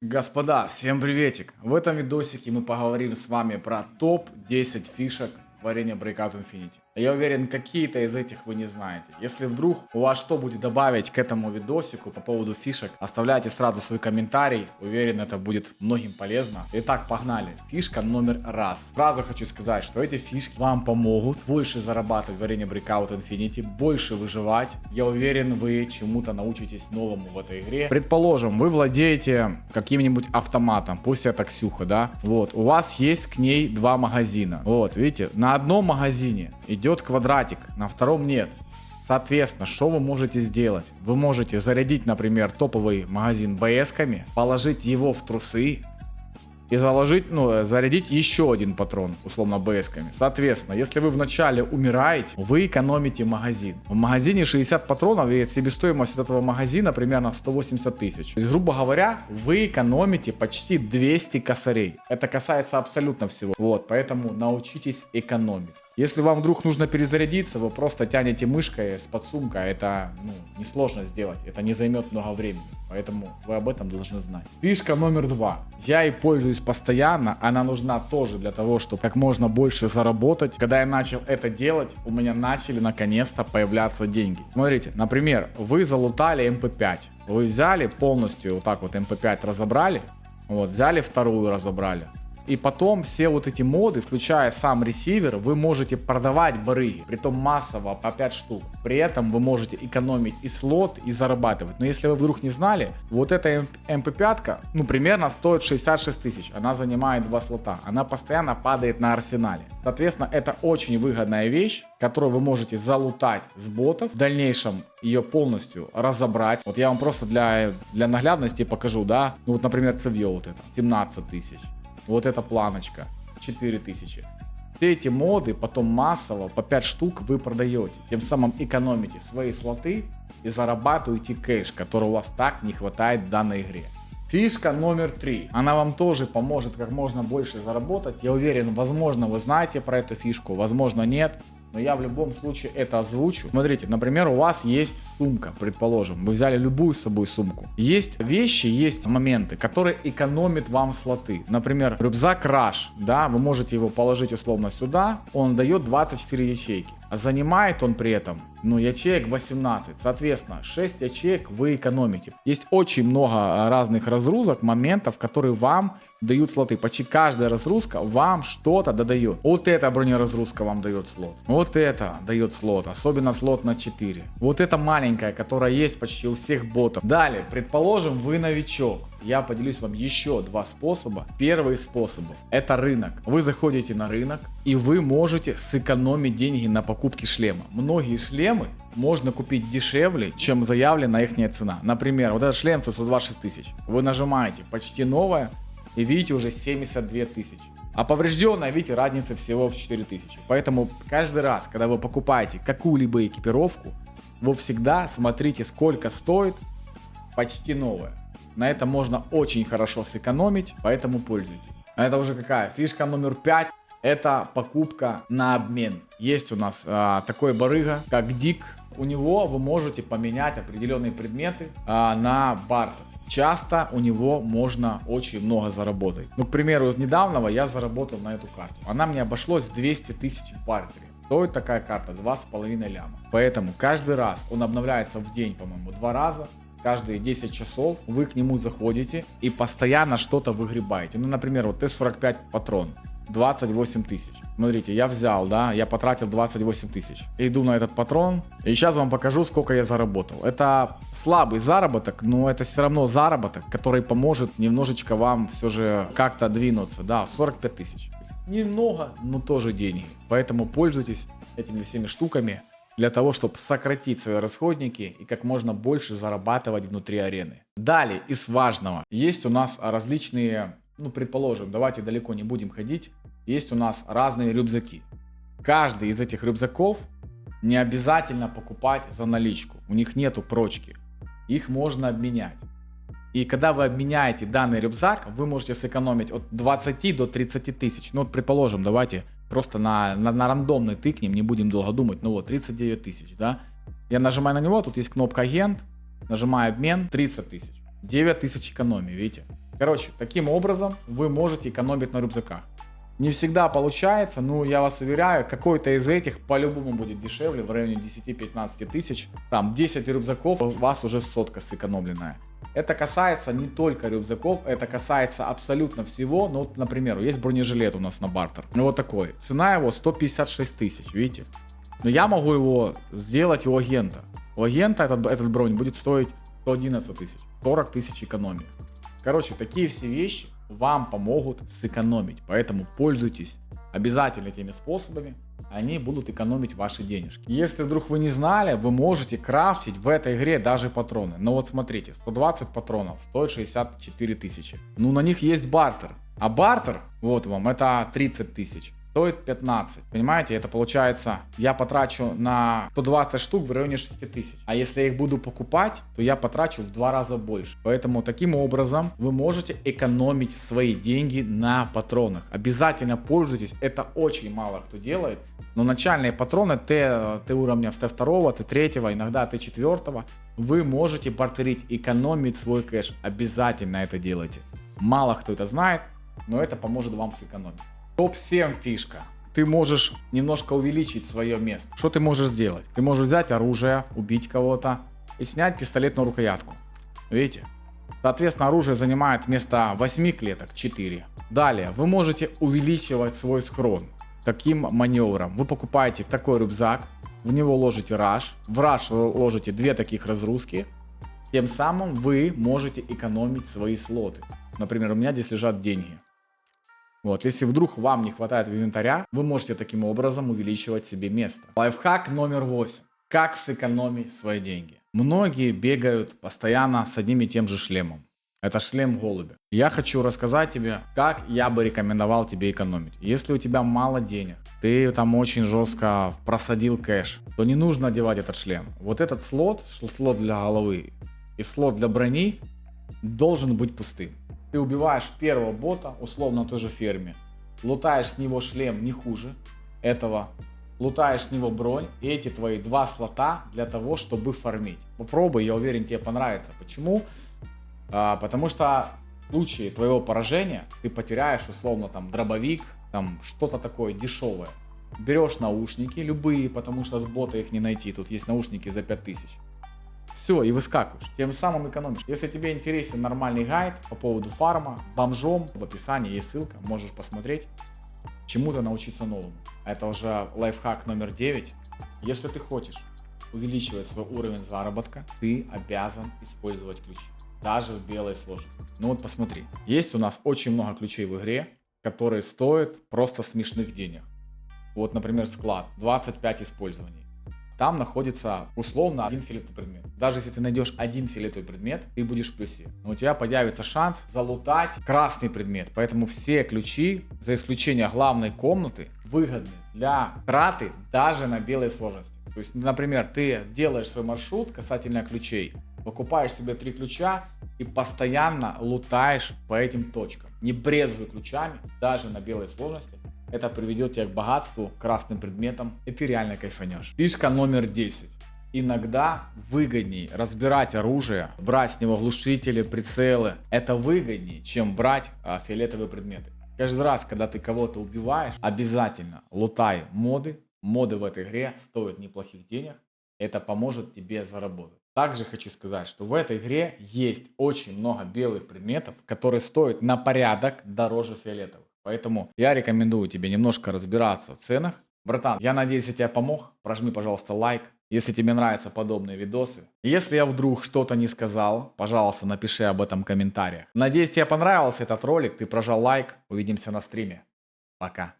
Господа, всем приветик! В этом видосике мы поговорим с вами про топ-10 фишек варенья Breakout Infinity. Я уверен, какие-то из этих вы не знаете. Если вдруг у вас что будет добавить к этому видосику по поводу фишек, оставляйте сразу свой комментарий. Уверен, это будет многим полезно. Итак, погнали. Фишка номер раз. Сразу хочу сказать, что эти фишки вам помогут больше зарабатывать в варенье Breakout Infinity, больше выживать. Я уверен, вы чему-то научитесь новому в этой игре. Предположим, вы владеете каким-нибудь автоматом, пусть это Ксюха, да? Вот, у вас есть к ней два магазина. Вот, видите, на одном магазине идет квадратик, на втором нет. Соответственно, что вы можете сделать? Вы можете зарядить, например, топовый магазин БС-ками, положить его в трусы и зарядить еще один патрон, условно, БС-ками. Соответственно, если вы вначале умираете, вы экономите магазин. В магазине 60 патронов, и себестоимость от этого магазина примерно 180 тысяч. То есть, грубо говоря, вы экономите почти 200 косарей. Это касается абсолютно всего. Вот, поэтому научитесь экономить. Если вам вдруг нужно перезарядиться, вы просто тянете мышкой с подсумка. Это несложно сделать. Это не займет много времени. Поэтому вы об этом должны знать. Фишка номер 2. Я ей пользуюсь постоянно. Она нужна тоже для того, чтобы как можно больше заработать. Когда я начал это делать, у меня начали наконец-то появляться деньги. Смотрите, например, вы залутали МП5. Вы взяли полностью вот так вот МП5 разобрали. Вот, взяли вторую разобрали. И потом все вот эти моды, включая сам ресивер, вы можете продавать барыги, притом массово по 5 штук. При этом вы можете экономить и слот, и зарабатывать. Но если вы вдруг не знали, вот эта МП5, примерно стоит 66 тысяч. Она занимает 2 слота. Она постоянно падает на арсенале. Соответственно, это очень выгодная вещь, которую вы можете залутать с ботов. В дальнейшем ее полностью разобрать. Вот я вам просто для наглядности покажу, да. Вот, например, цевье вот это, 17 тысяч. Вот эта планочка, 4000. Все эти моды потом массово по 5 штук вы продаете. Тем самым экономите свои слоты и зарабатываете кэш, который у вас так не хватает в данной игре. Фишка номер 3. Она вам тоже поможет как можно больше заработать. Я уверен, возможно, вы знаете про эту фишку, возможно, нет. Но я в любом случае это озвучу. Смотрите, например, у вас есть сумка, предположим. Вы взяли любую с собой сумку. Есть вещи, есть моменты, которые экономят вам слоты. Например, рюкзак Rush, да, вы можете его положить условно сюда. Он дает 24 ячейки. А занимает он при этом, ячеек 18. Соответственно, 6 ячеек вы экономите. Есть очень много разных разгрузок, моментов, которые вам дают слоты. Почти каждая разгрузка вам что-то додает. Вот эта бронеразгрузка вам дает слот. Вот это дает слот. Особенно слот на 4. Вот эта маленькая, которая есть почти у всех ботов. Далее, предположим, вы новичок. Я поделюсь вам еще 2 способа. Первый способ – это рынок. Вы заходите на рынок, и вы можете сэкономить деньги на покупке шлема. Многие шлемы можно купить дешевле, чем заявлена их цена. Например, вот этот шлем 126 тысяч. Вы нажимаете «Почти новая» и видите уже 72 тысячи. А поврежденная, видите, разница всего в 4000. Поэтому каждый раз, когда вы покупаете какую-либо экипировку, вы всегда смотрите, сколько стоит почти новая. На это можно очень хорошо сэкономить, поэтому пользуйтесь. А это уже какая? Фишка номер 5. Это покупка на обмен. Есть у нас такой барыга, как Дик. У него вы можете поменять определенные предметы на бартер. Часто у него можно очень много заработать. К примеру, из недавнего я заработал на эту карту. Она мне обошлась в 200 тысяч в бартере. Стоит такая карта 2,5 ляма. Поэтому каждый раз он обновляется в день, по-моему, 2 раза. Каждые 10 часов вы к нему заходите и постоянно что-то выгребаете. Например, вот Т-45 патрон, 28 тысяч. Смотрите, я взял, да, я потратил 28 тысяч. Иду на этот патрон, и сейчас вам покажу, сколько я заработал. Это слабый заработок, но это все равно заработок, который поможет немножечко вам все же как-то двинуться. Да, 45 тысяч. Немного, но тоже деньги. Поэтому пользуйтесь этими всеми штуками для того, чтобы сократить свои расходники и как можно больше зарабатывать внутри арены. Далее, из важного. Есть у нас различные, предположим, давайте далеко не будем ходить. Есть у нас разные рюкзаки. Каждый из этих рюкзаков не обязательно покупать за наличку. У них нету прочки. Их можно обменять. И когда вы обменяете данный рюкзак, вы можете сэкономить от 20 до 30 тысяч. Предположим, давайте просто на рандомный тыкнем, не будем долго думать. 39 тысяч, да. Я нажимаю на него, тут есть кнопка агент, нажимаю обмен, 30 тысяч. 9 тысяч экономии, видите. Короче, таким образом вы можете экономить на рюкзаках. Не всегда получается, но я вас уверяю, какой-то из этих по-любому будет дешевле, в районе 10-15 тысяч. Там 10 рюкзаков, у вас уже сотка сэкономленная. Это касается не только рюкзаков, это касается абсолютно всего. Ну, вот, например, есть бронежилет у нас на бартер. Ну, вот такой. Цена его 156 тысяч, видите? Но я могу его сделать у агента. У агента этот бронь будет стоить 111 тысяч. 40 тысяч экономии. Короче, такие все вещи вам помогут сэкономить. Поэтому пользуйтесь обязательно этими способами. Они будут экономить ваши денежки. Если вдруг вы не знали, вы можете крафтить в этой игре даже патроны. Но вот смотрите, 120 патронов стоит 64 тысячи. Ну, на них есть бартер. А бартер, вот вам, это 30 тысяч. Стоит 15. Понимаете, это получается, я потрачу на 120 штук в районе 6 тысяч. А если я их буду покупать, то я потрачу в 2 раза больше. Поэтому таким образом вы можете экономить свои деньги на патронах. Обязательно пользуйтесь. Это очень мало кто делает. Но начальные патроны Т уровня Т2, Т3, иногда Т4, вы можете бартерить, экономить свой кэш. Обязательно это делайте. Мало кто это знает, но это поможет вам сэкономить. Топ-7 фишка. Ты можешь немножко увеличить свое место. Что ты можешь сделать? Ты можешь взять оружие, убить кого-то и снять пистолетную рукоятку. Видите? Соответственно, оружие занимает вместо 8 клеток 4. Далее, вы можете увеличивать свой схрон. Таким маневром. Вы покупаете такой рюкзак, в него ложите раш, в раш вы ложите 2 таких разгрузки. Тем самым вы можете экономить свои слоты. Например, у меня здесь лежат деньги. Вот, если вдруг вам не хватает инвентаря, вы можете таким образом увеличивать себе место. Лайфхак номер 8. Как сэкономить свои деньги? Многие бегают постоянно с одним и тем же шлемом. Это шлем голубя. Я хочу рассказать тебе, как я бы рекомендовал тебе экономить. Если у тебя мало денег, ты там очень жестко просадил кэш, то не нужно одевать этот шлем. Вот этот слот для головы и слот для брони должен быть пустым. Ты убиваешь первого бота, условно на той же ферме, лутаешь с него шлем не хуже этого, лутаешь с него бронь, и эти твои 2 слота для того, чтобы фармить. Попробуй, я уверен, тебе понравится. Почему? Потому что в случае твоего поражения ты потеряешь условно там дробовик, там что-то такое дешевое. Берешь наушники любые, потому что с бота их не найти, тут есть наушники за 5000. Все, и выскакиваешь, тем самым экономишь. Если тебе интересен нормальный гайд по поводу фарма, бомжом, в описании есть ссылка, можешь посмотреть, чему-то научиться новому. Это уже лайфхак номер 9. Если ты хочешь увеличивать свой уровень заработка, ты обязан использовать ключи, даже в белой сложности. Ну вот посмотри, есть у нас очень много ключей в игре, которые стоят просто смешных денег. Вот, например, склад, 25 использований. Там находится условно 1 фиолетовый предмет. Даже если ты найдешь 1 фиолетовый предмет, ты будешь в плюсе. Но у тебя появится шанс залутать красный предмет. Поэтому все ключи, за исключением главной комнаты, выгодны для траты даже на белой сложности. То есть, например, ты делаешь свой маршрут касательно ключей, покупаешь себе 3 ключа и постоянно лутаешь по этим точкам. Не брезгуй ключами даже на белой сложности. Это приведет тебя к богатству, красным предметам, и ты реально кайфанешь. Фишка номер 10. Иногда выгоднее разбирать оружие, брать с него глушители, прицелы. Это выгоднее, чем брать фиолетовые предметы. Каждый раз, когда ты кого-то убиваешь, обязательно лутай моды. Моды в этой игре стоят неплохих денег. Это поможет тебе заработать. Также хочу сказать, что в этой игре есть очень много белых предметов, которые стоят на порядок дороже фиолетовых. Поэтому я рекомендую тебе немножко разбираться в ценах. Братан, я надеюсь, я тебе помог. Прожми, пожалуйста, лайк, если тебе нравятся подобные видосы. Если я вдруг что-то не сказал, пожалуйста, напиши об этом в комментариях. Надеюсь, тебе понравился этот ролик, ты прожал лайк. Увидимся на стриме. Пока.